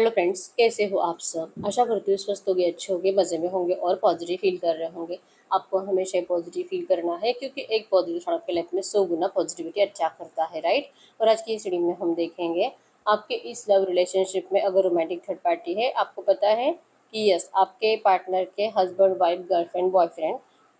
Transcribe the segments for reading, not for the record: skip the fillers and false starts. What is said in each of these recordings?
Hello friends, कैसे हो आप सब। आशा करती हूँ स्वस्थ होंगे, अच्छे होंगे, मज़े में होंगे और पॉजिटिव फील कर रहे होंगे। आपको हमेशा पॉजिटिव फील करना है क्योंकि एक पॉजिटिव थॉट आपके लाइफ में 100 गुना पॉजिटिविटी अच्छा करता है, राइट। और आज की इस रीडिंग में हम देखेंगे आपके इस लव रिलेशनशिप में अगर रोमांटिक थर्ड पार्टी है। आपको पता है कि यस, आपके पार्टनर के हस्बैंड, वाइफ, गर्लफ्रेंड, बॉयफ्रेंड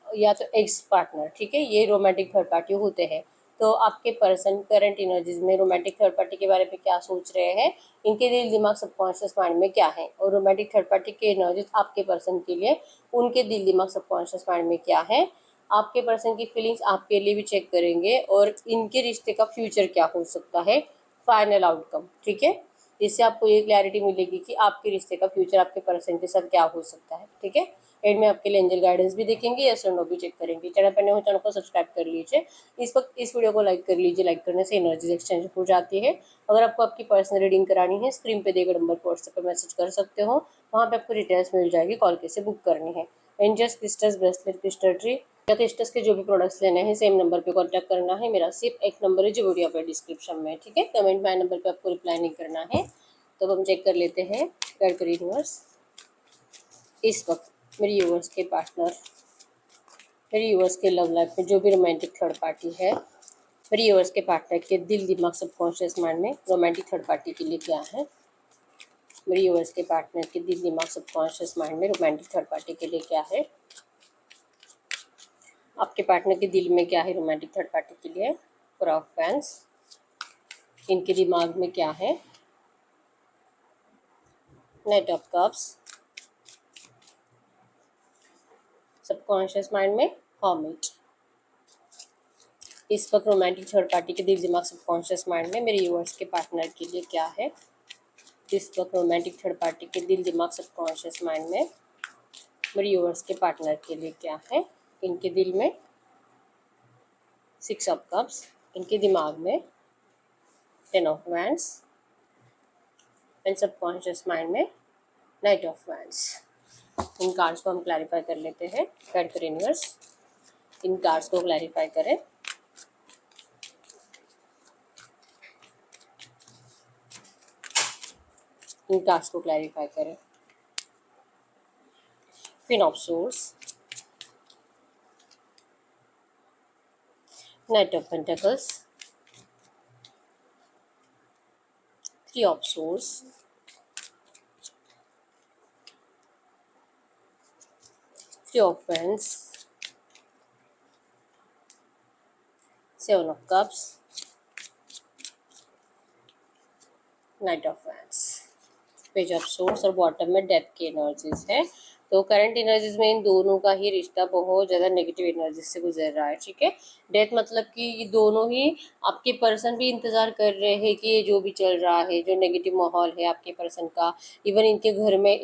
या तो एक्स पार्टनर, ठीक है, ये रोमांटिक थर्ड पार्टी होते हैं। तो आपके पर्सन करंट एनर्जीज में रोमांटिक थर्ड पार्टी के बारे में क्या सोच रहे हैं, इनके दिल दिमाग सबकॉन्शियस माइंड में क्या है, और रोमांटिक थर्ड पार्टी के एनर्जीज आपके पर्सन के लिए उनके दिल दिमाग सबकॉन्शियस माइंड में क्या है। आपके पर्सन की फीलिंग्स आपके लिए भी चेक करेंगे और इनके रिश्ते का फ्यूचर क्या हो सकता है, फाइनल आउटकम, ठीक है। इससे आपको ये क्लैरिटी मिलेगी कि आपके रिश्ते का फ्यूचर आपके पर्सन के साथ क्या हो सकता है, ठीक है। एंड में आपके लिए एंजल गाइडेंस भी देखेंगे, यस और नो भी चेक करेंगे। चैनल पर नए हो, चैनल को सब्सक्राइब कर लीजिए। इस वक्त इस वीडियो को लाइक कर लीजिए, लाइक करने से एनर्जी एक्सचेंज हो जाती है। अगर आपको आपकी पर्सनल रीडिंग करानी है, स्क्रीन पे दिए गए नंबर पर व्हाट्सएप पर मैसेज कर सकते हो, वहाँ पे आपको डिटेल्स मिल जाएगी, कॉल कैसे बुक करनी है। Angels, crystals, bracelet, crystal tree या क्रिस्टल्स के जो भी प्रोडक्ट्स लेने हैं, सेम नंबर पे कांटेक्ट करना है। मेरा सिर्फ एक नंबर है जो वीडियो पे डिस्क्रिप्शन में है, ठीक है। कमेंट में नंबर पे आपको रिप्लाई नहीं करना है। तो हम चेक कर लेते हैं गाइड कर यूनिवर्स। इस वक्त मेरी यूनिवर्स के पार्टनर, मेरी यूनिवर्स के लव लाइफ में जो भी रोमांटिक थर्ड पार्टी है, मेरी यूनिवर्स के पार्टनर के दिल दिमाग सबकॉन्शियस माइंड में रोमांटिक थर्ड पार्टी के लिए क्या है। मेरी यूनिवर्स के पार्टनर के दिल दिमाग सबकॉन्शियस माइंड में रोमांटिक थर्ड पार्टी के लिए क्या है। आपके पार्टनर के दिल में क्या है रोमांटिक थर्ड पार्टी के लिए। फोर ऑफ फैंस, इनके दिमाग में क्या है। Night of cups, subconscious mind में हर्मिट। इस वक्त रोमांटिक थर्ड पार्टी के दिल दिमाग सबकॉन्शियस माइंड में मेरे यूनिवर्स के पार्टनर के लिए क्या है। इस वक्त रोमांटिक थर्ड पार्टी के दिल दिमाग सबकॉन्शियस माइंड में मेरे यूनिवर्स के पार्टनर के लिए क्या है। इनके दिल में 6 ऑफ कप्स, इनके दिमाग में 10 of wands and subconscious mind में नाइट ऑफ वैंड्स। इन कार्ड्स को हम क्लैरिफाई कर लेते हैं। गाइड करें यूनिवर्स, इन कार्ड्स को क्लैरिफाई करें। इन कार्ड्स को क्लैरिफाई करें। Queen of swords, knight of pentacles, 3 of swords, Three of Wands, 7 of Cups, Knight of Wands, page of swords और बॉटम में डेथ की एनर्जीज है। तो करंट एनर्जीज में इन दोनों का ही रिश्ता बहुत ज़्यादा नेगेटिव एनर्जी से गुजर रहा है, ठीक है। डेथ मतलब कि ये दोनों ही, आपके पर्सन भी इंतज़ार कर रहे हैं कि ये जो भी चल रहा है, जो नेगेटिव माहौल है आपके पर्सन का, इवन इनके घर में,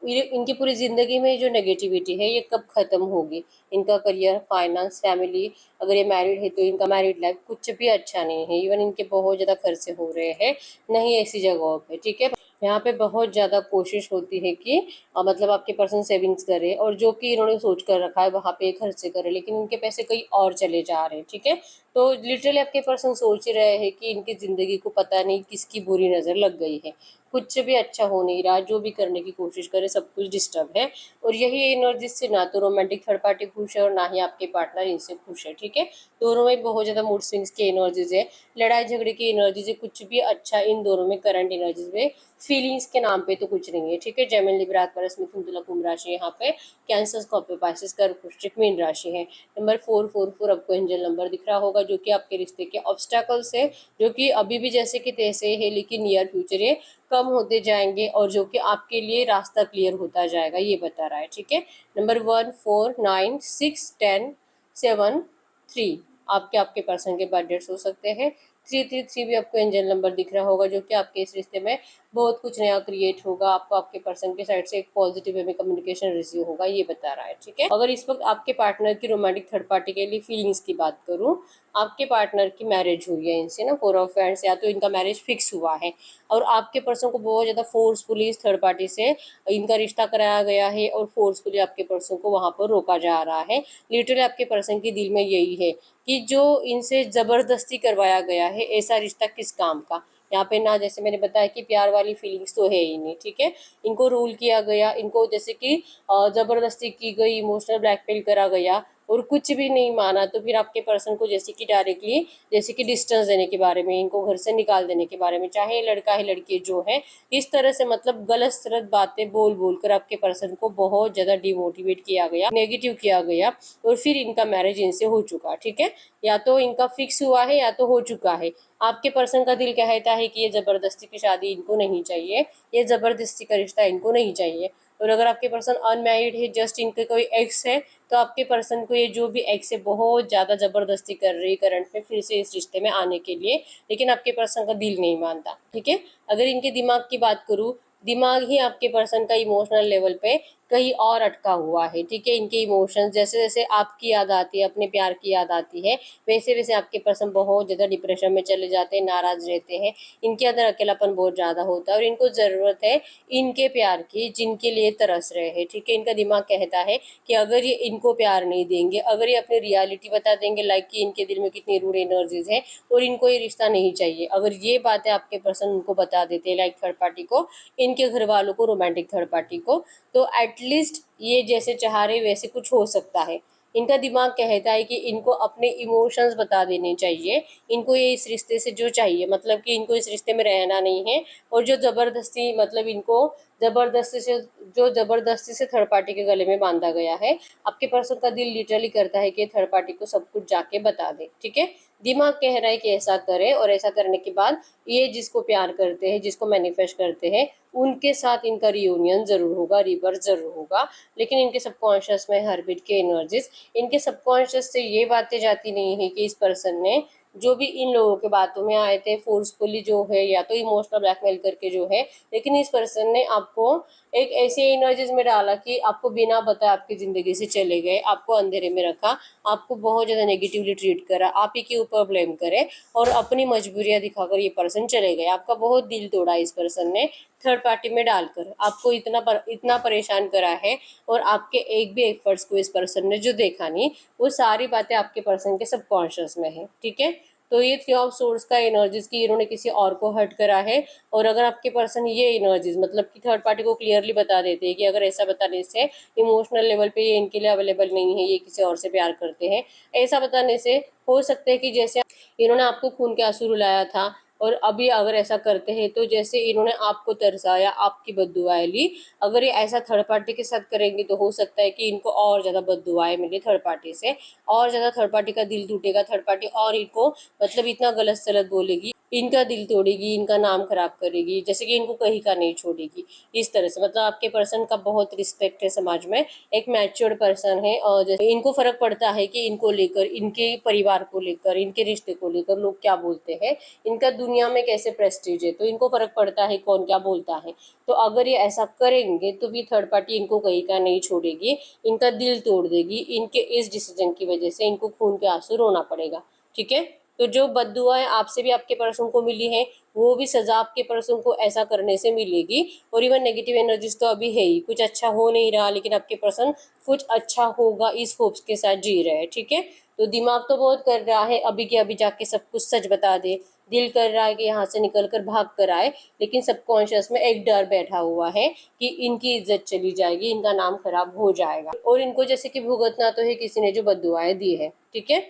इनकी पूरी ज़िंदगी में जो नेगेटिविटी है ये कब ख़त्म होगी। इनका करियर, फाइनेंस, फैमिली, अगर ये मैरिड है तो इनका मैरिड लाइफ कुछ भी अच्छा नहीं है। इवन इनके बहुत ज़्यादा खर्चे हो रहे हैं नहीं ऐसी जगहों पे, ठीक है। यहाँ पे बहुत ज़्यादा कोशिश होती है कि मतलब आपके पर्सन सेविंग्स करे और जो कि इन्होंने सोच कर रखा है वहाँ पे खर्चे करे, लेकिन इनके पैसे कहीं और चले जा रहे हैं, ठीक है। तो लिटरली आपके पर्सन सोच ही रहे हैं कि इनकी ज़िंदगी को पता नहीं किसकी बुरी नज़र लग गई है, कुछ भी अच्छा हो नहीं रहा, जो भी करने की कोशिश करे सब कुछ डिस्टर्ब है। और यही एनर्जी से ना तो रोमांटिक थर्ड पार्टी खुश है और ना ही आपके पार्टनर इनसे खुश है, ठीक है। दोनों में बहुत ज़्यादा मूड स्विंग्स की एनर्जीज है, लड़ाई झगड़े की एनर्जीज है, कुछ भी अच्छा इन दोनों में करंट एनर्जीज में फीलिंग्स के नाम पे तो कुछ नहीं है, ठीक है। जेमिनी, लिब्रा, एक्वेरियस, मिथुन, तुला, कुंभ राशि यहाँ पे, कैंसर, स्कॉर्पियो, पाइसेस, कर्क, वृश्चिक, मीन राशि है। नंबर 444 आपको एंजल नंबर दिख रहा होगा, जो कि आपके रिश्ते के ऑब्स्टैकल्स है, जो कि अभी भी जैसे कि तैसे है, लेकिन नियर फ्यूचर ये कम होते जाएंगे और जो कि आपके लिए रास्ता क्लियर होता जाएगा, ये बता रहा है, ठीक है। नंबर 1, 4, 9, 6, 10, 7, 3 आपके पर्सन के बर्थ डेट्स हो सकते हैं। 333 भी आपको एंजल नंबर दिख रहा होगा, जो कि आपके इस रिश्ते में बहुत कुछ नया क्रिएट होगा। आपको आपके पर्सन के साइड से एक पॉजिटिव वे में कम्युनिकेशन रिसीव होगा, ये बता रहा है, ठीक है। अगर इस वक्त आपके पार्टनर की रोमांटिक थर्ड पार्टी के लिए फीलिंग्स की बात करूं, आपके पार्टनर की मैरिज हुई है इनसे ना, 4 ऑफ वैंड्स, या तो इनका मैरिज फिक्स हुआ है और आपके पर्सन को बहुत ज़्यादा फोर्सफुली थर्ड पार्टी से इनका रिश्ता कराया गया है और फोर्सफुली आपके पर्सन को वहाँ पर रोका जा रहा है। लिटरली आपके पर्सन के दिल में यही है कि जो इनसे ज़बरदस्ती करवाया गया है, ऐसा रिश्ता किस काम का, यहाँ पे ना जैसे मैंने बताया कि प्यार वाली फीलिंग्स तो है ही नहीं, ठीक है। इनको रूल किया गया, इनको जैसे कि जबरदस्ती की गई, इमोशनल ब्लैकमेल करा गया और कुछ भी नहीं माना, तो फिर आपके पर्सन को जैसे कि डायरेक्टली जैसे कि डिस्टेंस देने के बारे में, इनको घर से निकाल देने के बारे में, चाहे लड़का है लड़की जो है, इस तरह से मतलब गलत सलत बातें बोल बोल कर आपके पर्सन को बहुत ज़्यादा डिमोटिवेट किया गया, नेगेटिव किया गया और फिर इनका मैरिज इनसे हो चुका, ठीक है। या तो इनका फिक्स हुआ है या तो हो चुका है। आपके पर्सन का दिल कहता है कि ये ज़बरदस्ती की शादी इनको नहीं चाहिए, ये ज़बरदस्ती का रिश्ता इनको नहीं चाहिए। और अगर आपके पर्सन अनमैरिड है, जस्ट इनके कोई एक्स है, तो आपके पर्सन को ये जो भी एक्स है बहुत ज़्यादा ज़बरदस्ती कर रही है करंट में फिर से इस रिश्ते में आने के लिए, लेकिन आपके पर्सन का दिल नहीं मानता, ठीक है। अगर इनके दिमाग की बात करूँ, दिमाग ही आपके पर्सन का इमोशनल लेवल पे कहीं और अटका हुआ है, ठीक है। इनके इमोशंस जैसे जैसे आपकी याद आती है, अपने प्यार की याद आती है, वैसे वैसे आपके पर्सन बहुत ज़्यादा डिप्रेशन में चले जाते हैं, नाराज़ रहते हैं, इनके अंदर अकेलापन बहुत ज़्यादा होता है और इनको ज़रूरत है इनके प्यार की जिनके लिए तरस रहे हैं, ठीक है। इनका दिमाग कहता है कि अगर ये इनको प्यार नहीं देंगे, अगर ये अपनी रियलिटी बता देंगे, लाइक कि इनके दिल में कितनी रूड एनर्जीज है और इनको ये रिश्ता नहीं चाहिए, अगर ये बातें आपके पर्सन उनको बता देते हैं, लाइक थर्ड पार्टी को, इनके घर वालों को, रोमांटिक थर्ड पार्टी को, तो एटलीस्ट ये जैसे चाह रहे वैसे कुछ हो सकता है। इनका दिमाग कहता है कि इनको अपने इमोशंस बता देने चाहिए, इनको ये इस रिश्ते से जो चाहिए, मतलब कि इनको इस रिश्ते में रहना नहीं है। और जो ज़बरदस्ती मतलब इनको ज़बरदस्ती से जो ज़बरदस्ती से थर्ड पार्टी के गले में बांधा गया है, आपके पर्सन का दिल लिटरली करता है कि थर्ड पार्टी को सब कुछ जाके बता दे, ठीक है। दिमाग कह रहा है कि ऐसा करे और ऐसा करने के बाद ये जिसको प्यार करते हैं, जिसको मैनिफेस्ट करते हैं, उनके साथ इनका रियूनियन ज़रूर होगा, रीबर्थ ज़रूर होगा। लेकिन इनके सबकॉन्शियस में हर्बिट के एनर्जीज, इनके सबकॉन्शियस से ये बातें जाती नहीं है कि इस पर्सन ने जो भी इन लोगों के बातों में आए थे फोर्सफुली जो है, या तो इमोशनल ब्लैकमेल करके जो है, लेकिन इस पर्सन ने आपको एक ऐसी एनर्जीज में डाला कि आपको बिना बताए आपकी ज़िंदगी से चले गए, आपको अंधेरे में रखा, आपको बहुत ज़्यादा नेगेटिवली ट्रीट करा, आप ही के ऊपर ब्लेम करे और अपनी मजबूरियां दिखाकर ये पर्सन चले गए। आपका बहुत दिल तोड़ा इस पर्सन ने थर्ड पार्टी में डालकर, आपको इतना परेशान करा है और आपके एक भी एफर्ट्स को इस पर्सन ने जो देखा नहीं, वो सारी बातें आपके पर्सन के सबकॉन्शियस में है, ठीक है। तो ये थ्री ऑफ सोर्स का एनर्जीज की इन्होंने किसी और को हर्ट करा है। और अगर आपके पर्सन ये एनर्जीज मतलब कि थर्ड पार्टी को क्लियरली बता देते हैं कि अगर ऐसा बताने से इमोशनल लेवल पे ये इनके लिए अवेलेबल नहीं है, ये किसी और से प्यार करते हैं, ऐसा बताने से हो सकता है कि जैसे इन्होंने आपको खून के आंसू रुलाया था और अभी अगर ऐसा करते हैं तो जैसे इन्होंने आपको तरसाया, आपकी बद्दुआएं ली, अगर ये ऐसा थर्ड पार्टी के साथ करेंगे तो हो सकता है कि इनको और ज़्यादा बद्दुआएं मिले थर्ड पार्टी से, और ज़्यादा थर्ड पार्टी का दिल टूटेगा, थर्ड पार्टी और इनको मतलब इतना गलत सलत बोलेगी, इनका दिल तोड़ेगी, इनका नाम खराब करेगी, जैसे कि इनको कहीं का नहीं छोड़ेगी। इस तरह से मतलब आपके पर्सन का बहुत रिस्पेक्ट है समाज में, एक मैच्योर्ड पर्सन है और जैसे इनको फर्क पड़ता है कि इनको लेकर, इनके परिवार को लेकर, इनके रिश्ते को लेकर लोग क्या बोलते हैं, इनका दुनिया में कैसे प्रेस्टीज है, तो इनको फर्क पड़ता है कौन क्या बोलता है। तो अगर ये ऐसा करेंगे तो भी थर्ड पार्टी इनको कहीं का नहीं छोड़ेगी, इनका दिल तोड़ देगी, इनके इस डिसीजन की वजह से इनको खून के आंसू रोना पड़ेगा, ठीक है। तो जो बद्दुआएं आपसे भी आपके पर्सन को मिली है, वो भी सजा आपके पर्सन को ऐसा करने से मिलेगी। और इवन नेगेटिव एनर्जीज तो अभी है ही, कुछ अच्छा हो नहीं रहा, लेकिन आपके पर्सन कुछ अच्छा होगा इस होप्स के साथ जी रहे हैं, ठीक है। तो दिमाग तो बहुत कर रहा है अभी के अभी जाके सब कुछ सच बता दे, दिल कर रहा है कि यहाँ से निकल कर भाग कर आए, लेकिन सबकॉन्शियस में एक डर बैठा हुआ है कि इनकी इज्जत चली जाएगी, इनका नाम खराब हो जाएगा और इनको जैसे कि भुगतना तो है किसी ने जो बद्दुआएं दी है, ठीक है।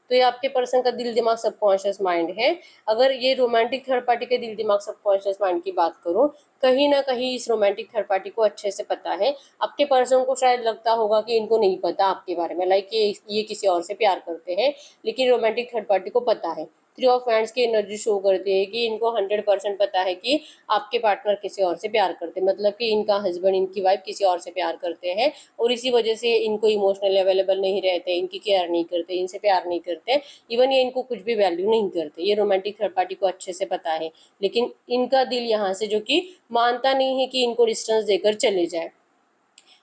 तो ये आपके पर्सन का दिल दिमाग सबकॉन्शियस माइंड है। अगर ये रोमांटिक थर्ड पार्टी के दिल दिमाग सबकॉन्शियस माइंड की बात करूं, कहीं ना कहीं इस रोमांटिक थर्ड पार्टी को अच्छे से पता है। आपके पर्सन को शायद लगता होगा कि इनको नहीं पता आपके बारे में, लाइक ये किसी और से प्यार करते हैं, लेकिन रोमांटिक थर्ड पार्टी को पता है। थ्री ऑफ हैंड्स की एनर्जी शो करती है कि इनको 100% पता है कि आपके पार्टनर किसी और से प्यार करते हैं, मतलब कि इनका हस्बैंड, इनकी वाइफ किसी और से प्यार करते हैं और इसी वजह से इनको इमोशनली अवेलेबल नहीं रहते, इनकी केयर नहीं करते, इनसे प्यार नहीं करते, इवन ये इनको कुछ भी वैल्यू नहीं करते। ये रोमांटिक थर्ड पार्टी को अच्छे से पता है, लेकिन इनका दिल यहाँ से जो कि मानता नहीं है कि इनको डिस्टेंस देकर चले जाए।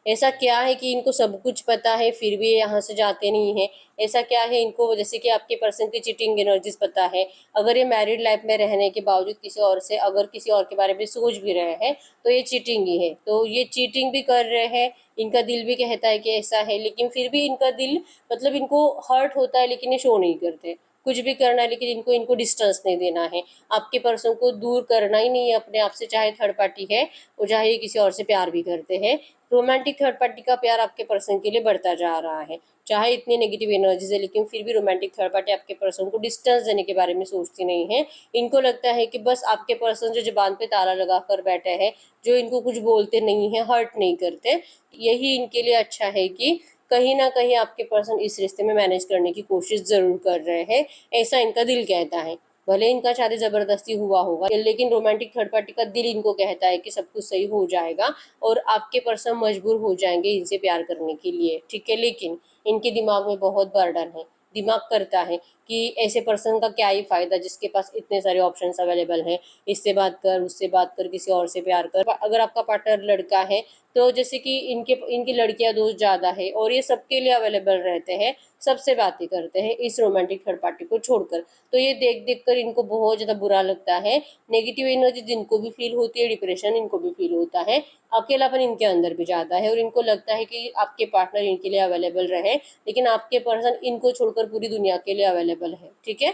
ऐसा क्या है कि इनको सब कुछ पता है फिर भी यहाँ से जाते नहीं है? ऐसा क्या है इनको, जैसे कि आपके पर्सन की चीटिंग एनर्जीज पता है, अगर ये मैरिड लाइफ में रहने के बावजूद किसी और से अगर किसी और के बारे में सोच भी रहे हैं तो ये चीटिंग ही है। तो ये चीटिंग भी कर रहे हैं, इनका दिल भी कहता है कि ऐसा है, लेकिन फिर भी इनका दिल मतलब इनको हर्ट होता है, लेकिन ये शो नहीं करते। कुछ भी करना है, लेकिन इनको इनको डिस्टेंस नहीं देना है, आपके पर्सन को दूर करना ही नहीं है अपने आप से, चाहे थर्ड पार्टी है और चाहे किसी और से प्यार भी करते हैं। रोमांटिक थर्ड पार्टी का प्यार आपके पर्सन के लिए बढ़ता जा रहा है, चाहे इतनी नेगेटिव एनर्जीज है, लेकिन फिर भी रोमांटिक थर्ड पार्टी आपके पर्सन को डिस्टेंस देने के बारे में सोचती नहीं है। इनको लगता है कि बस आपके पर्सन जो जुबान पे ताला लगा कर बैठे हैं, जो इनको कुछ बोलते नहीं है, हर्ट नहीं करते, यही इनके लिए अच्छा है कि कहीं ना कहीं आपके पर्सन इस रिश्ते में मैनेज करने की कोशिश जरूर कर रहे हैं, ऐसा इनका दिल कहता है। भले इनका शादी जबरदस्ती हुआ होगा, लेकिन रोमांटिक थर्ड पार्टी का दिल इनको कहता है कि सब कुछ सही हो जाएगा और आपके पर्सन मजबूर हो जाएंगे इनसे प्यार करने के लिए, ठीक है। लेकिन इनके दिमाग में बहुत बर्डन है, दिमाग करता है कि ऐसे पर्सन का क्या ही फायदा जिसके पास इतने सारे ऑप्शंस अवेलेबल हैं, इससे बात कर, उससे बात कर, किसी और से प्यार कर। अगर आपका पार्टनर लड़का है तो जैसे कि इनकी लड़कियां दोस्त ज़्यादा है और ये सबके लिए अवेलेबल रहते हैं, सबसे बातें करते हैं इस रोमांटिक थर्ड पार्टी को छोड़कर। तो ये देख देख कर इनको बहुत ज़्यादा बुरा लगता है, नेगेटिव एनर्जी जिनको भी फील होती है, डिप्रेशन इनको भी फील होता है, अकेलापन इनके अंदर भी ज़्यादा है और इनको लगता है कि आपके पार्टनर इनके लिए अवेलेबल रहे, लेकिन आपके पर्सन इनको छोड़कर पूरी दुनिया के लिए अवेलेबल है, ठीक है।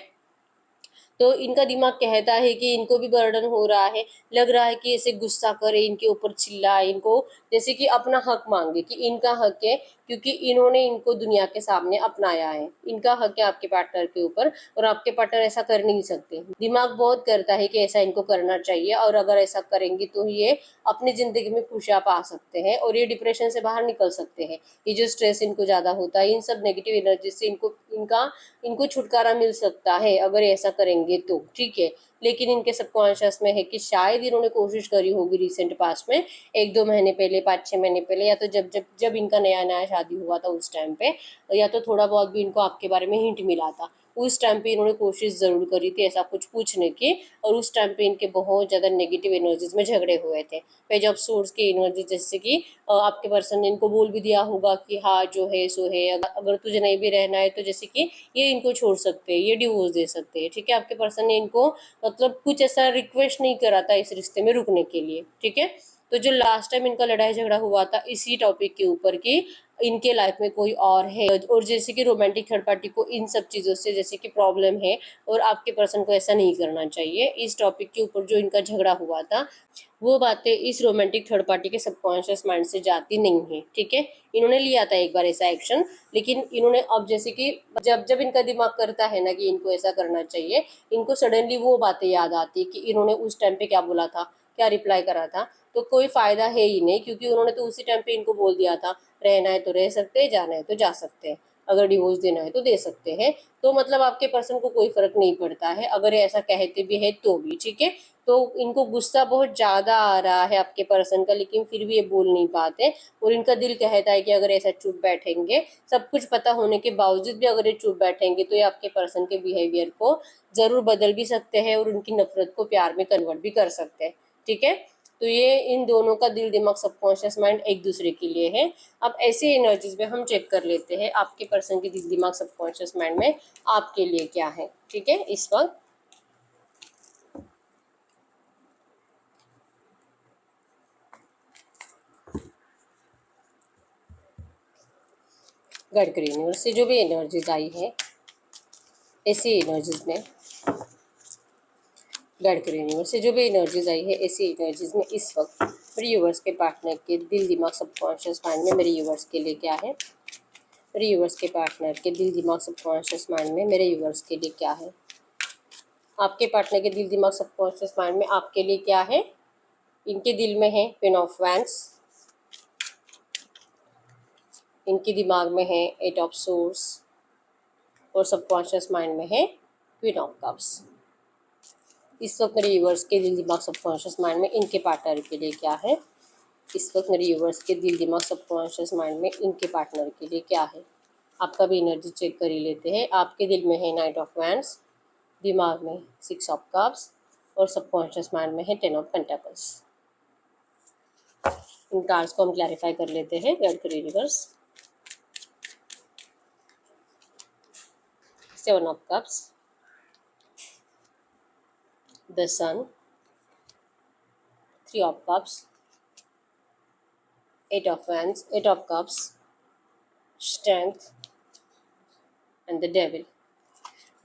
तो इनका दिमाग कहता है कि इनको भी बर्डन हो रहा है, लग रहा है कि ऐसे गुस्सा करे, इनके ऊपर चिल्लाए, इनको जैसे कि अपना हक मांगे कि इनका हक है, क्योंकि इन्होंने इनको दुनिया के सामने अपनाया है, इनका हक है आपके पार्टनर के ऊपर और आपके पार्टनर ऐसा कर नहीं सकते। दिमाग बहुत करता है कि ऐसा इनको करना चाहिए और अगर ऐसा करेंगे तो ये अपनी जिंदगी में खुशियां पा सकते हैं और ये डिप्रेशन से बाहर निकल सकते हैं। ये जो स्ट्रेस इनको ज्यादा होता है, इन सब नेगेटिव एनर्जी से इनको छुटकारा मिल सकता है अगर ऐसा करेंगे तो, ठीक है। लेकिन इनके सबकॉन्शियस में है कि शायद इन्होंने कोशिश करी होगी रिसेंट पास्ट में, 1-2 महीने पहले, 5-6 महीने पहले, या तो जब जब जब इनका नया नया शादी हुआ था उस टाइम पे, या तो थोड़ा बहुत भी इनको आपके बारे में हिंट मिला था, उस टाइम पे इन्होंने कोशिश ज़रूर करी थी ऐसा कुछ पूछने की, और उस टाइम पे इनके बहुत ज़्यादा नेगेटिव एनर्जीज में झगड़े हुए थे। पेज ऑफ सोर्स की एनर्जी, जैसे कि आपके पर्सन ने इनको बोल भी दिया होगा कि हाँ जो है सो है, अगर तुझे नहीं भी रहना है तो जैसे कि ये इनको छोड़ सकते हैं, ये डिवोर्स दे सकते हैं, ठीक है। आपके पर्सन ने इनको मतलब कुछ ऐसा रिक्वेस्ट नहीं करा था इस रिश्ते में रुकने के लिए, ठीक है। तो जो लास्ट टाइम इनका लड़ाई झगड़ा हुआ था इसी टॉपिक के ऊपर कि इनके लाइफ में कोई और है, और जैसे कि रोमांटिक थर्ड पार्टी को इन सब चीज़ों से जैसे कि प्रॉब्लम है और आपके पर्सन को ऐसा नहीं करना चाहिए, इस टॉपिक के ऊपर जो इनका झगड़ा हुआ था, वो बातें इस रोमांटिक थर्ड पार्टी के सबकॉन्शियस माइंड से जाती नहीं है, ठीक है। इन्होंने लिया था एक बार ऐसा एक्शन, लेकिन इन्होंने अब जैसे कि जब जब इनका दिमाग करता है ना कि इनको ऐसा करना चाहिए, इनको सडनली वो बातें याद आती कि इन्होंने उस टाइम पे क्या बोला था, क्या रिप्लाई करा था। तो कोई फायदा है ही नहीं, क्योंकि उन्होंने तो उसी टाइम पे इनको बोल दिया था रहना है तो रह सकते हैं, जाना है तो जा सकते हैं, अगर डिवोर्स देना है तो दे सकते हैं। तो मतलब आपके पर्सन को कोई फर्क नहीं पड़ता है अगर ऐसा कहते भी है तो भी, ठीक है। तो इनको गुस्सा बहुत ज़्यादा आ रहा है आपके पर्सन का, लेकिन फिर भी ये बोल नहीं पाते और इनका दिल कहता है कि अगर ऐसा चुप बैठेंगे, सब कुछ पता होने के बावजूद भी अगर ये चुप बैठेंगे तो ये आपके पर्सन के बिहेवियर को ज़रूर बदल भी सकते हैं और उनकी नफरत को प्यार में कन्वर्ट भी कर सकते हैं, ठीक है। तो ये इन दोनों का दिल दिमाग सबकॉन्शियस माइंड एक दूसरे के लिए है। अब ऐसी एनर्जीज में हम चेक कर लेते हैं आपके पर्सन की दिल दिमाग सबकॉन्शियस माइंड में आपके लिए क्या है, ठीक है। इस वक्त गडकरी यूनिवर्स से जो भी एनर्जीज आई है, ऐसी एनर्जीज में गडकरी यूनिवर्स से जो भी एनर्जीज आई है, ऐसी एनर्जीज में इस वक्त मेरे यूवर्स के पार्टनर के दिल दिमाग सबकॉन्शियस माइंड में मेरे यूवर्स के लिए क्या है, मेरे यूवर्स के पार्टनर के दिल दिमाग सबकॉन्शियस माइंड में मेरे यूवर्स के लिए क्या है, आपके पार्टनर के दिल दिमाग सबकॉन्शियस माइंड में आपके लिए क्या है। इनके दिल में है क्वीन ऑफ वैंड्स, इनके दिमाग में है 8 ऑफ सोर्स और सबकॉन्शियस माइंड में है क्वीन ऑफ कप्स। इस वक्त मेरे यूवर्स के दिल दिमाग सबकॉन्शियस माइंड में इनके पार्टनर के लिए क्या है, इस वक्त मेरे यूवर्स के दिल दिमाग सबकॉन्शियस माइंड में इनके पार्टनर के लिए क्या है। आपका भी एनर्जी चेक कर ही लेते हैं। आपके दिल में है 9 ऑफ वैंड्स, दिमाग में 6 ऑफ कप्स और सबकॉन्शियस माइंड में है 10 ऑफ पेंटाकल्स। इन कार्ड्स को हम क्लैरिफाई कर लेते हैं। गडकरी reverse, 7 of cups, the sun, 3 of cups, 8 of wands, 8 of cups, strength and the devil.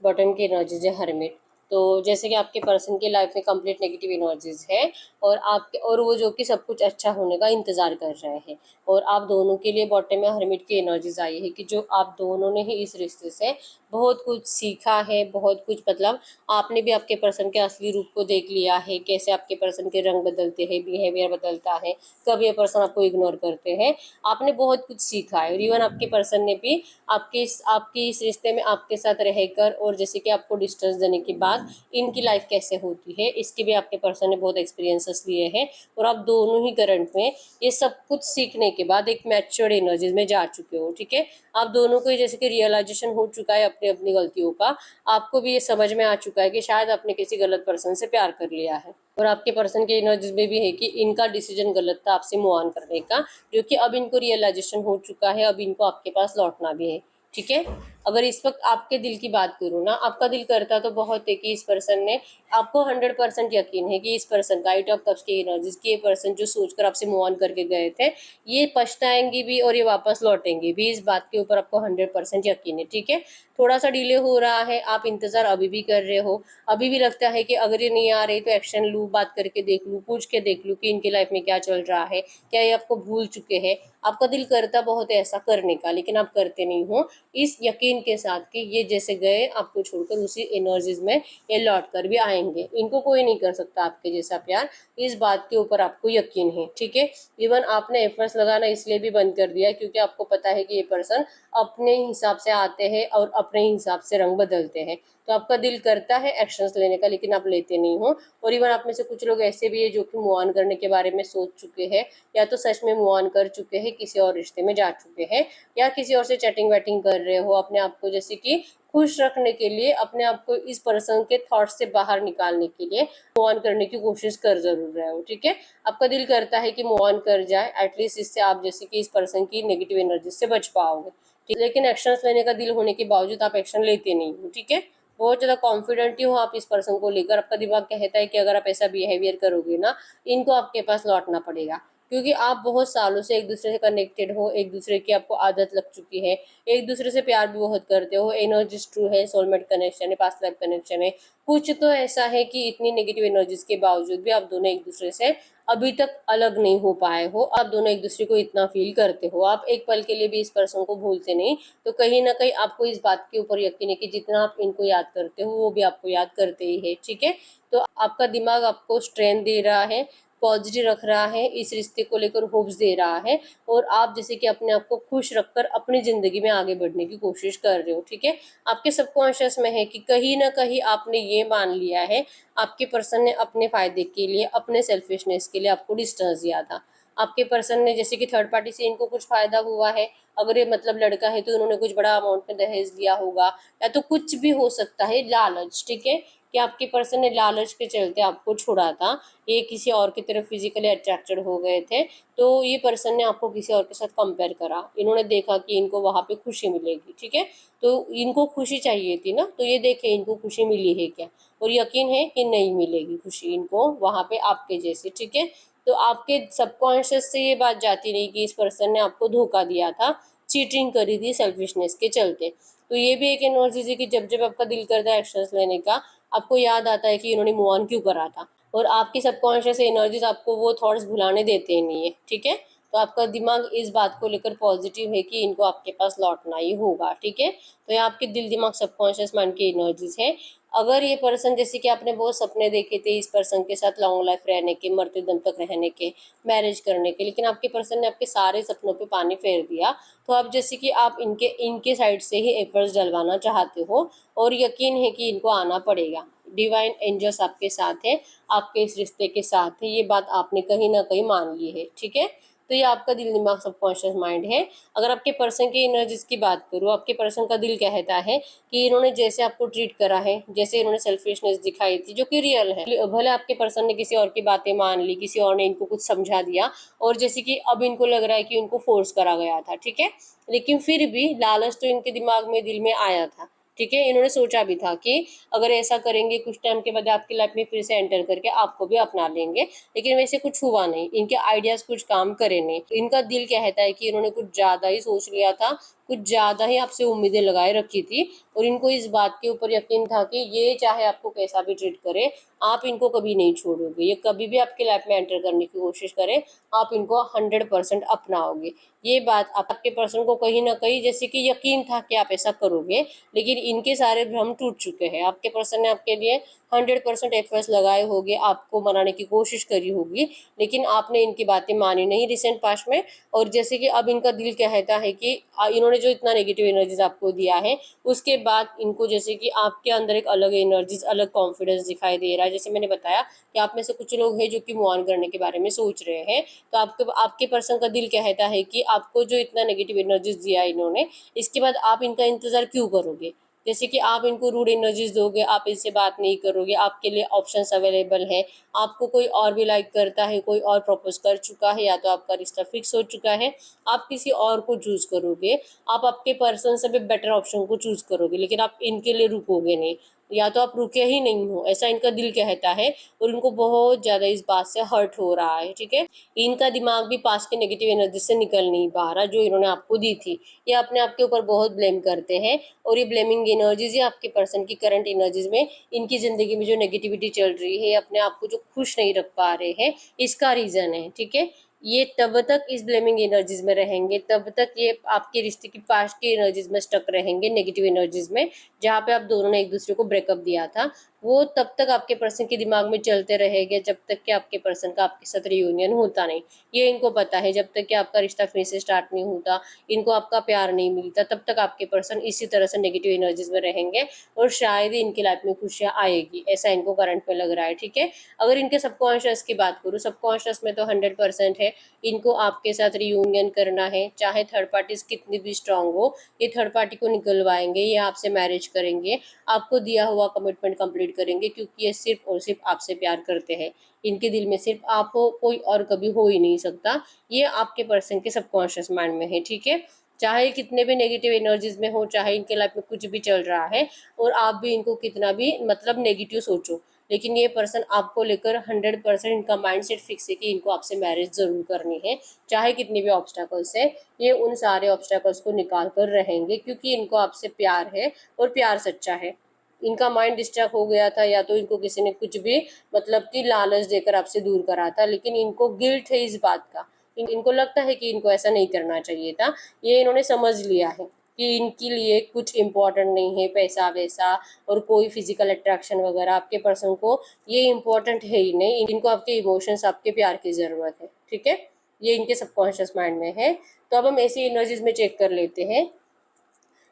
Bottom की एनर्जीज है हर्मिट। तो जैसे कि आपके पर्सन की लाइफ में कंप्लीट नेगेटिव एनर्जीज है और आपके और वो जो कि सब कुछ अच्छा होने का इंतजार कर रहे हैं, और आप दोनों के लिए बॉटम में हर्मिट की एनर्जीज आई है कि जो आप दोनों ने ही इस रिश्ते से बहुत कुछ सीखा है, बहुत कुछ मतलब आपने भी आपके पर्सन के असली रूप को देख लिया है, कैसे आपके पर्सन के रंग बदलते हैं, बिहेवियर बदलता है, कब ये पर्सन आपको इग्नोर करते हैं। आपने बहुत कुछ सीखा है और इवन आपके पर्सन ने भी आपके इस रिश्ते में आपके साथ रहकर और जैसे कि आपको डिस्टेंस देने के बाद इनकी लाइफ कैसे होती है इसके भी आपके पर्सन ने बहुत एक्सपीरियंसेस लिए हैं, और आप दोनों ही करंट में ये सब कुछ सीखने के बाद एक मैच्योर्ड एनर्जीज में जा चुके हो। ठीक है, आप दोनों को जैसे कि रियलाइजेशन हो चुका है अपनी अपनी गलतियों का, आपको भी ये समझ में आ चुका है कि शायद आपने किसी गलत पर्सन से प्यार कर लिया है, और आपके पर्सन के एनर्जीज में भी है कि इनका डिसीजन गलत था आपसे मूव ऑन करने का, जो कि अब इनको रियलाइजेशन हो चुका है, अब इनको आपके पास लौटना भी है। ठीक है, अगर इस वक्त आपके दिल की बात करूँ ना, आपका दिल करता तो बहुत है कि इस पर्सन ने, आपको 100% यकीन है कि इस पर्सन का 8 ऑफ कप्स की एनर्जीज की ये पर्सन जो सोचकर आपसे मूव ऑन करके गए थे, ये पछताएंगे भी और ये वापस लौटेंगे भी, इस बात के ऊपर आपको 100% यकीन है। ठीक है, थोड़ा सा डिले हो रहा है, आप इंतजार अभी भी कर रहे हो, अभी भी लगता है कि अगर ये नहीं आ रही तो एक्शन लूँ, बात करके देख लूँ, पूछ के देख लूँ कि इनकी लाइफ में क्या चल रहा है, क्या ये आपको भूल चुके हैं। आपका दिल करता बहुत है ऐसा करने का, लेकिन आप करते नहीं हो, इस यकीन के साथ कि ये जैसे गए आपको छोड़कर उसी एनर्जीज में ये लौट कर भी आएंगे, इनको कोई नहीं कर सकता आपके जैसा प्यार, इस बात के ऊपर आपको यकीन है। ठीक है, इवन आपने एफर्ट्स लगाना इसलिए भी बंद कर दिया क्योंकि आपको पता है कि ये पर्सन अपने हिसाब से आते हैं और अपने हिसाब से रंग बदलते हैं, तो आपका दिल करता है एक्शंस लेने का, लेकिन आप लेते नहीं हो। और इवन आप में से कुछ लोग ऐसे भी है जो कि मूव ऑन करने के बारे में सोच चुके हैं, या तो सच में मूव ऑन कर चुके हैं, किसी और रिश्ते में जा चुके हैं, या किसी और से चैटिंग वैटिंग कर रहे हो अपने आप को जैसे कि खुश रखने के लिए, अपने आप को इस पर्सन के थॉट्स से बाहर निकालने के लिए मूव ऑन करने की कोशिश कर जरूर रहे हो। ठीक है, आपका दिल करता है कि मूव ऑन कर जाए, एटलीस्ट इससे आप जैसे कि इस पर्सन की नेगेटिव एनर्जी से बच पाओगे। ठीक, लेकिन एक्शंस लेने का दिल होने के बावजूद आप एक्शन लेते नहीं हो। ठीक है, बहुत ज़्यादा कॉन्फिडेंट ही हो आप इस पर्सन को लेकर, आपका दिमाग कहता है कि अगर आप ऐसा बिहेवियर करोगे ना, इनको आपके पास लौटना पड़ेगा, क्योंकि आप बहुत सालों से एक दूसरे से कनेक्टेड हो, एक दूसरे की आपको आदत लग चुकी है, एक दूसरे से प्यार भी बहुत करते हो, एनर्जीज ट्रू है, सोलमेट कनेक्शन है, पास्ट लाइफ कनेक्शन है। कुछ तो ऐसा है कि इतनी नेगेटिव एनर्जीज के बावजूद भी आप दोनों एक दूसरे से अभी तक अलग नहीं हो पाए हो, आप दोनों एक दूसरे को इतना फील करते हो, आप एक पल के लिए भी इस पर्सन को भूलते नहीं, तो कहीं ना कहीं आपको इस बात के ऊपर यकीन है कि जितना आप इनको याद करते हो वो भी आपको याद करते ही है। ठीक है, तो आपका दिमाग आपको स्ट्रेंथ दे रहा है, पॉजिटिव रख रहा है, इस रिश्ते को लेकर होप्स दे रहा है, और आप जैसे कि अपने आप को खुश रखकर अपनी ज़िंदगी में आगे बढ़ने की कोशिश कर रहे हो। ठीक है, आपके सबकॉन्शियस में है कि कहीं ना कहीं आपने ये मान लिया है, आपके पर्सन ने अपने फ़ायदे के लिए, अपने सेल्फिशनेस के लिए आपको डिस्टेंस दिया था। आपके पर्सन ने जैसे कि थर्ड पार्टी से इनको कुछ फ़ायदा हुआ है, अगर ये मतलब लड़का है तो उन्होंने कुछ बड़ा अमाउंट में दहेज दिया होगा, या तो कुछ भी हो सकता है, लालच। ठीक है, कि आपके पर्सन ने लालच के चलते आपको छोड़ा था, ये किसी और की तरफ फिजिकली अट्रैक्टेड हो गए थे, तो ये पर्सन ने आपको किसी और के साथ कंपेयर करा, इन्होंने देखा कि इनको वहाँ पे खुशी मिलेगी। ठीक है, तो इनको खुशी चाहिए थी ना, तो ये देखे इनको खुशी मिली है क्या, और यकीन है कि नहीं मिलेगी खुशी इनको वहाँ पे आपके जैसे। ठीक है, तो आपके सबकॉन्शियस से ये बात जाती नहीं कि इस पर्सन ने आपको धोखा दिया था, चीटिंग करी थी सेल्फिशनेस के चलते। तो ये भी एक एनर्जी है कि जब जब आपका दिल करता है एक्शंस लेने का, आपको याद आता है कि इन्होंने मूव ऑन क्यों करा था, और आपकी सबकॉन्शियस एनर्जीज आपको वो थॉट्स भुलाने देते ही नहीं है। ठीक है, तो आपका दिमाग इस बात को लेकर पॉजिटिव है कि इनको आपके पास लौटना ही होगा। ठीक है, तो ये आपके दिल दिमाग सबकॉन्शियस माइंड की एनर्जीज है। अगर ये पर्सन जैसे कि आपने बहुत सपने देखे थे इस पर्सन के साथ लॉन्ग लाइफ रहने के, मरते दम तक रहने के, मैरिज करने के, लेकिन आपके पर्सन ने आपके सारे सपनों पे पानी फेर दिया, तो अब जैसे कि आप इनके इनके साइड से ही एफर्ट्स डलवाना चाहते हो, और यकीन है कि इनको आना पड़ेगा। डिवाइन एंजल्स आपके साथ है, आपके इस रिश्ते के साथ है, ये बात आपने कहीं ना कहीं मान ली है। ठीक है, तो ये आपका दिल दिमाग सबकॉन्शियस माइंड है। अगर आपके पर्सन की एनर्जीज की बात करूँ, आपके पर्सन का दिल कहता है कि इन्होंने जैसे आपको ट्रीट करा है, जैसे इन्होंने सेल्फिशनेस दिखाई थी जो कि रियल है, भले आपके पर्सन ने किसी और की बातें मान ली, किसी और ने इनको कुछ समझा दिया, और जैसे कि अब इनको लग रहा है कि उनको फोर्स करा गया था। ठीक है, लेकिन फिर भी लालच तो इनके दिमाग में, दिल में आया था। ठीक है, इन्होंने सोचा भी था कि अगर ऐसा करेंगे कुछ टाइम के बाद आपकी लाइफ में फिर से एंटर करके आपको भी अपना लेंगे, लेकिन वैसे कुछ हुआ नहीं, इनके आइडियाज कुछ काम करे नहीं, इनका दिल कहता है कि इन्होंने कुछ ज्यादा ही सोच लिया था, कुछ ज़्यादा ही आपसे उम्मीदें लगाए रखी थी और इनको इस बात के ऊपर यकीन था कि ये चाहे आपको कैसा भी ट्रीट करे, आप इनको कभी नहीं छोड़ोगे। ये कभी भी आपकी लाइफ में एंटर करने की कोशिश करें, आप इनको 100% अपनाओगे। ये बात आपके पर्सन को कहीं ना कहीं जैसे कि यकीन था कि आप ऐसा करोगे, लेकिन इनके सारे भ्रम टूट चुके हैं। आपके पर्सन ने आपके लिए 100% एफर्ट्स लगाए होंगे, आपको मनाने की कोशिश करी होगी, लेकिन आपने इनकी बातें मानी नहीं रिसेंट पास्ट में। और जैसे कि अब इनका दिल कहता है कि इन्होंने जो इतना नेगेटिव एनर्जीज आपको दिया है, उसके बाद इनको जैसे कि आपके अंदर एक अलग एनर्जीज, अलग कॉन्फिडेंस दिखाई दे रहा है। जैसे मैंने बताया कि आप में से कुछ लोग हैं जो कि मूव ऑन करने के बारे में सोच रहे हैं, तो आपके पर्सन का दिल कहता है कि आपको जो इतना नेगेटिव एनर्जीज दिया इन्होंने, इसके बाद आप इनका इंतजार क्यों करोगे। जैसे कि आप इनको रूड एनर्जीज दोगे, आप इनसे बात नहीं करोगे, आपके लिए ऑप्शंस अवेलेबल है, आपको कोई और भी लाइक करता है, कोई और प्रपोज कर चुका है, या तो आपका रिश्ता फिक्स हो चुका है, आप किसी और को चूज करोगे, आप आपके पर्सन से भी बेटर ऑप्शन को चूज करोगे, लेकिन आप इनके लिए रुकोगे नहीं, या तो आप रुके ही नहीं हो, ऐसा इनका दिल कहता है। और इनको बहुत ज़्यादा इस बात से हर्ट हो रहा है, ठीक है। इनका दिमाग भी पास्ट के नेगेटिव एनर्जी से निकल नहीं पा रहा जो इन्होंने आपको दी थी। ये अपने आप के ऊपर बहुत ब्लेम करते हैं, और ये ब्लेमिंग एनर्जीज, ये आपके पर्सन की करंट एनर्जीज में इनकी ज़िंदगी में जो नेगेटिविटी चल रही है, अपने आप को जो खुश नहीं रख पा रहे हैं, इसका रीज़न है, ठीक है। ये तब तक इस ब्लेमिंग एनर्जीज में रहेंगे, तब तक ये आपके रिश्ते की पास्ट की एनर्जीज में स्टक रहेंगे, नेगेटिव एनर्जीज में, जहाँ पे आप दोनों ने एक दूसरे को ब्रेकअप दिया था। वो तब तक आपके पर्सन के दिमाग में चलते रहेंगे जब तक कि आपके पर्सन का आपके साथ रियूनियन होता नहीं। ये इनको पता है, जब तक कि आपका रिश्ता फिर से स्टार्ट नहीं होता, इनको आपका प्यार नहीं मिलता, तब तक आपके पर्सन इसी तरह से नेगेटिव एनर्जीज में रहेंगे, और शायद ही इनकी लाइफ में खुशियाँ आएगी, ऐसा इनको करंट में लग रहा है, ठीक है। अगर इनके सबकॉन्शियस की बात करूँ, सबकॉन्शियस में तो 100% है, इनको आपके साथ रियूनियन करना है, चाहे थर्ड पार्टीज कितनी भी स्ट्रांग हो, ये थर्ड पार्टी को निकलवाएंगे, ये आपसे मैरिज करेंगे, आपको दिया हुआ कमिटमेंट कंप्लीट करेंगे, क्योंकि ये सिर्फ और सिर्फ आपसे प्यार करते हैं। इनके दिल में सिर्फ आप हो, कोई और कभी हो ही नहीं सकता। ये आपके पर्सन के सबकॉन्शियस माइंड में है, ठीक है। चाहे कितने भी नेगेटिव एनर्जीज में हो, चाहे इनके लाइफ में कुछ भी चल रहा है, और आप भी इनको कितना भी मतलब नेगेटिव सोचो, लेकिन ये पर्सन आपको लेकर 100% इनका माइंडसेट फिक्स है कि इनको आपसे मैरिज जरूर करनी है, चाहे कितने भी ऑब्स्टेकल्स है। ये उन सारे ऑब्स्टेकल्स को निकाल कर रहेंगे, क्योंकि इनको आपसे प्यार है, और प्यार सच्चा है। इनका माइंड डिस्ट्रैक्ट हो गया था, या तो इनको किसी ने कुछ भी मतलब कि लालच देकर आपसे दूर करा था, लेकिन इनको गिल्ट है इस बात का। इनको लगता है कि इनको ऐसा नहीं करना चाहिए था। ये इन्होंने समझ लिया है कि इनके लिए कुछ इम्पोर्टेंट नहीं है पैसा वैसा, और कोई फिजिकल अट्रैक्शन वगैरह, आपके पर्सन को ये इम्पोर्टेंट है ही नहीं। इनको आपके इमोशंस, आपके प्यार की ज़रूरत है, ठीक है। ये इनके सबकॉन्शियस माइंड में है। तो अब हम ऐसी एनर्जीज में चेक कर लेते हैं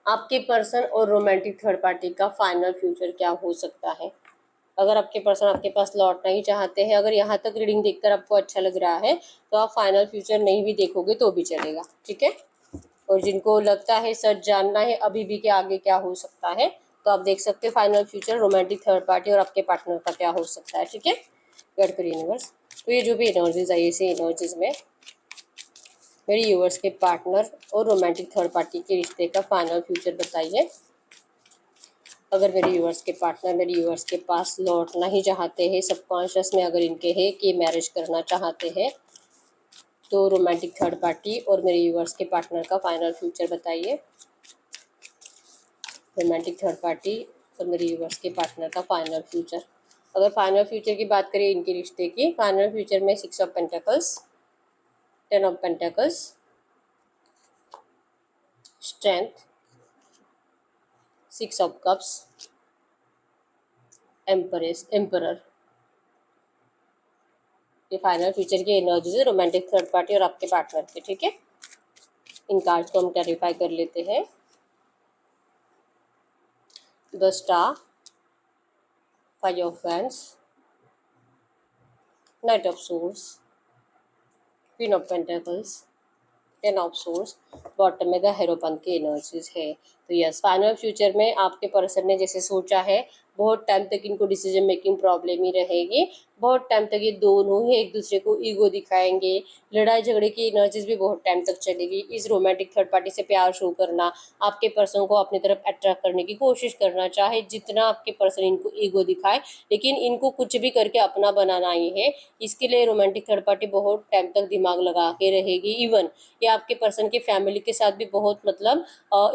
आपके पर्सन और रोमांटिक थर्ड पार्टी का फाइनल फ्यूचर क्या हो सकता है। अगर आपके पर्सन आपके पास लौटना ही चाहते हैं, अगर यहाँ तक रीडिंग देखकर आपको अच्छा लग रहा है, तो आप फाइनल फ्यूचर नहीं भी देखोगे तो भी चलेगा, ठीक है। और जिनको लगता है सच जानना है अभी भी कि आगे क्या हो सकता है, तो आप देख सकते हैं final future romantic third party और आपके पार्टनर का क्या हो सकता है, ठीक है। गड कर यूनिवर्स, तो ये जो भी एनर्जीज आई, इसी एनर्जीज में मेरे यूवर्स के पार्टनर और रोमांटिक थर्ड पार्टी के रिश्ते का फाइनल फ्यूचर बताइए। अगर मेरे यूवर्स के पार्टनर मेरे यूवर्स के पास लौटना ही चाहते हैं, सबकॉन्शियस में अगर इनके है कि मैरिज करना चाहते हैं, तो रोमांटिक थर्ड पार्टी और मेरे यूवर्स के पार्टनर का फाइनल फ्यूचर बताइए। रोमांटिक थर्ड पार्टी और मेरे यूवर्स के पार्टनर का फाइनल फ्यूचर। अगर फाइनल फ्यूचर की बात करें इनके रिश्ते की, फाइनल फ्यूचर में 6 of pentacles, 10 of pentacles, strength, 6 of cups, emperor. ये फाइनल फ्यूचर की एनर्जीज है रोमांटिक थर्ड पार्टी और आपके पार्टनर के, ठीक है। इन कार्ड्स को हम क्लैरिफाई कर लेते हैं। The star, 5 of wands, night of source, queen of pentacles, 10 of source, bottom में द हेरोपन की एनर्जीज है। तो यस, फाइनल फ्यूचर में आपके पर्सन ने जैसे सोचा है, बहुत टाइम तक इनको डिसीजन मेकिंग प्रॉब्लम ही रहेगी, बहुत टाइम तक ये दोनों ही एक दूसरे को ईगो दिखाएंगे, लड़ाई झगड़े की एनर्जीज भी बहुत टाइम तक चलेगी। इस रोमांटिक थर्ड पार्टी से प्यार शो करना, आपके पर्सन को अपनी तरफ अट्रैक्ट करने की कोशिश करना, चाहे जितना आपके पर्सन इनको ईगो दिखाए, लेकिन इनको कुछ भी करके अपना बनाना ही है। इसके लिए रोमांटिक थर्ड पार्टी बहुत टाइम तक दिमाग लगा के रहेगी। इवन ये आपके पर्सन की फैमिली के साथ भी बहुत मतलब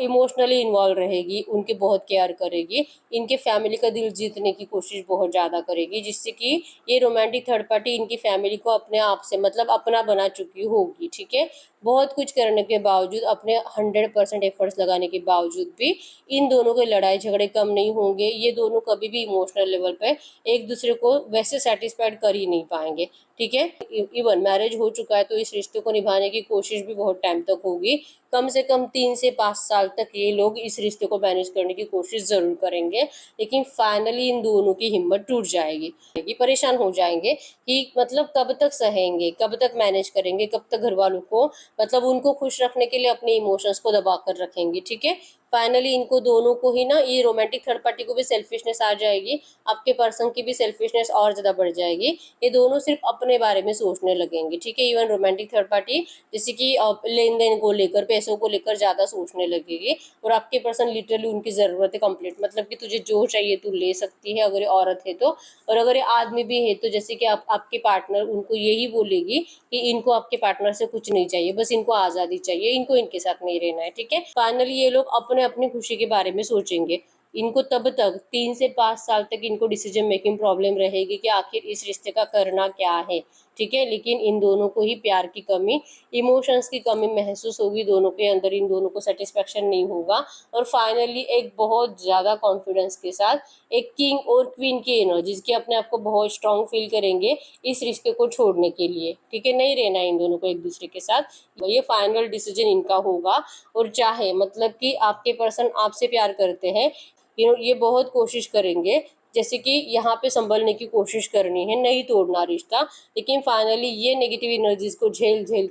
इमोशनली इन्वॉल्व रहेगी, उनके बहुत केयर करेगी, इनके फैमिली का दिल जीतने की कोशिश बहुत ज़्यादा करेगी, जिससे कि ये रोमांटिक थर्ड पार्टी इनकी फैमिली को अपने आप से मतलब अपना बना चुकी होगी। ठीक है, बहुत कुछ करने के बावजूद, अपने 100% एफर्ट्स लगाने के बावजूद भी इन दोनों के लड़ाई झगड़े कम नहीं होंगे। ये दोनों कभी भी इमोशनल लेवल पे एक दूसरे को वैसे सेटिस्फाइड कर ही नहीं पाएंगे। ठीक है, इवन मैरिज हो चुका है तो इस रिश्ते को निभाने की कोशिश भी बहुत टाइम तक होगी। कम से कम 3 से 5 साल तक ये लोग इस रिश्ते को मैनेज करने की कोशिश जरूर करेंगे, लेकिन फाइनली इन दोनों की हिम्मत टूट जाएगी, परेशान हो जाएंगे कि मतलब कब तक सहेंगे, कब तक मैनेज करेंगे, कब तक घर वालों को मतलब उनको खुश रखने के लिए अपने इमोशंस को दबा कर रखेंगे। ठीक है, फाइनली इनको दोनों को ही ना, ये रोमांटिक थर्ड पार्टी को भी सेल्फिशनेस आ जाएगी, आपके पर्सन की भी सेल्फिशनेस और ज्यादा बढ़ जाएगी। ये दोनों सिर्फ अपने बारे में सोचने लगेंगे। ठीक है, इवन रोमांटिक थर्ड पार्टी जैसे कि लेन देन को लेकर, पैसों को लेकर ज्यादा सोचने लगेगी, और आपके पर्सन लिटरली उनकी जरूरत है कंप्लीट, मतलब कि तुझे जो चाहिए तू ले सकती है अगर ये औरत है तो, और अगर ये आदमी भी है तो जैसे कि आपके पार्टनर उनको यही बोलेगी कि इनको आपके पार्टनर से कुछ नहीं चाहिए, बस इनको आजादी चाहिए, इनको इनके साथ नहीं रहना है। ठीक है, फाइनली ये लोग अपने अपनी खुशी के बारे में सोचेंगे। इनको तब तक 3 से 5 साल तक इनको डिसीजन मेकिंग प्रॉब्लम रहेगी कि आखिर इस रिश्ते का करना क्या है। ठीक है, लेकिन इन दोनों को ही प्यार की कमी, इमोशंस की कमी महसूस होगी दोनों के अंदर, इन दोनों को सेटिस्फेक्शन नहीं होगा, और फाइनली एक बहुत ज़्यादा कॉन्फिडेंस के साथ एक किंग और क्वीन की एनर्जीज की अपने आप को बहुत स्ट्रांग फील करेंगे इस रिश्ते को छोड़ने के लिए। ठीक है, नहीं रहना इन दोनों को एक दूसरे के साथ, ये फाइनल डिसीजन इनका होगा। और चाहे मतलब कि आपके पर्सन आपसे प्यार करते हैं, ये बहुत कोशिश करेंगे जैसे कि यहाँ पे संभलने की कोशिश करनी है, नहीं तोड़ना रिश्ता, लेकिन फाइनली ये नेगेटिव एनर्जीज को झेल झेल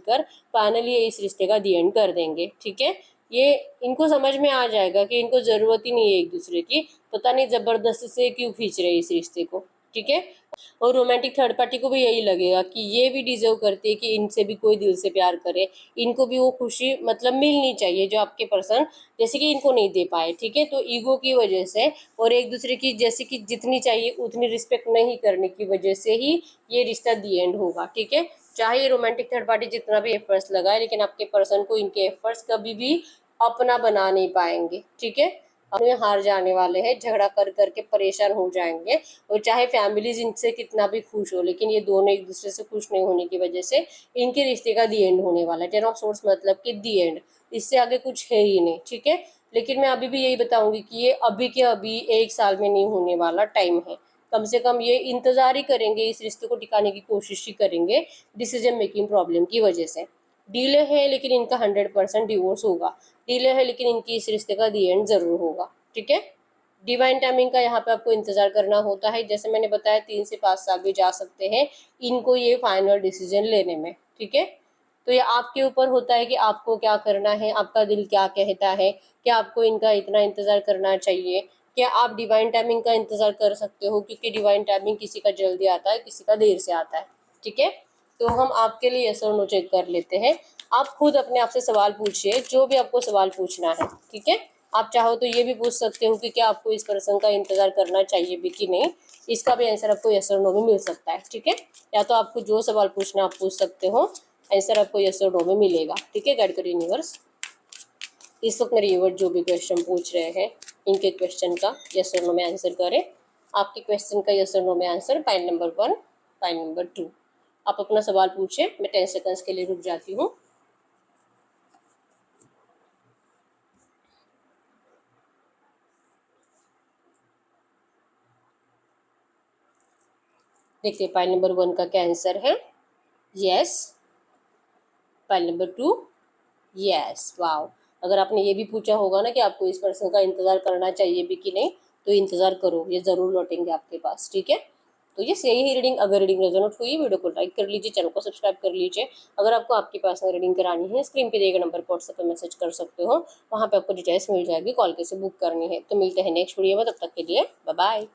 कर फाइनली ये इस रिश्ते का दी एंड कर देंगे। ठीक है, ये इनको समझ में आ जाएगा कि इनको जरूरत ही नहीं है एक दूसरे की, पता नहीं जबरदस्ती से क्यों खींच रहे हैं इस रिश्ते को। ठीक है, और रोमांटिक थर्ड पार्टी को भी यही लगेगा कि ये भी डिजर्व करते हैं कि इनसे भी कोई दिल से प्यार करे, इनको भी वो खुशी मतलब मिलनी चाहिए जो आपके पर्सन जैसे कि इनको नहीं दे पाए। ठीक है, तो ईगो की वजह से और एक दूसरे की जैसे कि जितनी चाहिए उतनी रिस्पेक्ट नहीं करने की वजह से ही ये रिश्ता दी एंड होगा। ठीक है, चाहे ये रोमांटिक थर्ड पार्टी जितना भी एफर्ट्स लगाए, लेकिन आपके पर्सन को इनके एफर्ट्स कभी भी अपना बना नहीं पाएंगे। ठीक है, अपने हार जाने वाले हैं, झगड़ा कर करके परेशान हो जाएंगे, और चाहे फैमिलीज इनसे कितना भी खुश हो, लेकिन ये दोनों एक दूसरे से खुश नहीं होने की वजह से इनके रिश्ते का दी एंड होने वाला है। 10 ऑफ सोर्स मतलब कि दी एंड, इससे आगे कुछ है ही नहीं। ठीक है, लेकिन मैं अभी भी यही बताऊंगी कि ये अभी के अभी 1 साल में नहीं होने वाला, टाइम है, कम से कम ये इंतजार ही करेंगे, इस रिश्ते को टिकाने की कोशिश ही करेंगे डिसीजन मेकिंग प्रॉब्लम की वजह से। डिले है लेकिन इनका 100% डिवोर्स होगा, डिले है लेकिन इनकी इस रिश्ते का दी एंड जरूर होगा। ठीक है, डिवाइन टाइमिंग का यहाँ पे आपको इंतजार करना होता है, जैसे मैंने बताया 3 से 5 साल भी जा सकते हैं इनको ये फाइनल डिसीजन लेने में। ठीक है, तो ये आपके ऊपर होता है कि आपको क्या करना है, आपका दिल क्या कहता है, क्या आपको इनका इतना इंतजार करना चाहिए, क्या आप डिवाइन टाइमिंग का इंतजार कर सकते हो, क्योंकि डिवाइन टाइमिंग किसी का जल्दी आता है, किसी का देर से आता है। ठीक है, तो हम आपके लिए यस और नो चेक कर लेते हैं। आप खुद अपने आप से सवाल पूछिए, जो भी आपको सवाल पूछना है। ठीक है, आप चाहो तो ये भी पूछ सकते हो कि क्या आपको इस पर्सन का इंतजार करना चाहिए भी कि नहीं, इसका भी आंसर आपको यस और नो में मिल सकता है। ठीक है, या तो आपको जो सवाल पूछना आप पूछ सकते हो, आंसर आपको यस और नो में मिलेगा। ठीक है, गाइड करो यूनिवर्स, इस वक्त मेरे यूनिवर्स जो भी क्वेश्चन पूछ रहे हैं इनके क्वेश्चन का यस और नो में आंसर करें। आपके क्वेश्चन का यस और नो में answer pile number 1, pile number 2। आप अपना सवाल पूछे, मैं 10 सेकंड्स के लिए रुक जाती हूँ। देखिए पाइल नंबर 1 का क्या आंसर है, yes. Pile number 2, yes. Wow, अगर आपने ये भी पूछा होगा ना कि आपको इस पर्सन का इंतजार करना चाहिए भी कि नहीं, तो इंतजार करो, ये जरूर लौटेंगे आपके पास। ठीक है, तो ये यही ही रीडिंग, अगर रीडिंग रेजोनेट हुई वीडियो को लाइक कर लीजिए, चैनल को सब्सक्राइब कर लीजिए। अगर आपको आपके पास रीडिंग करानी है, स्क्रीन पे दिए गए नंबर पर व्हाट्सएप पर मैसेज कर सकते हो, वहाँ पे आपको डिटेल्स मिल जाएगी, कॉल कैसे बुक करनी है। तो मिलते हैं नेक्स्ट वीडियो में, तब तक के लिए बाय बाय।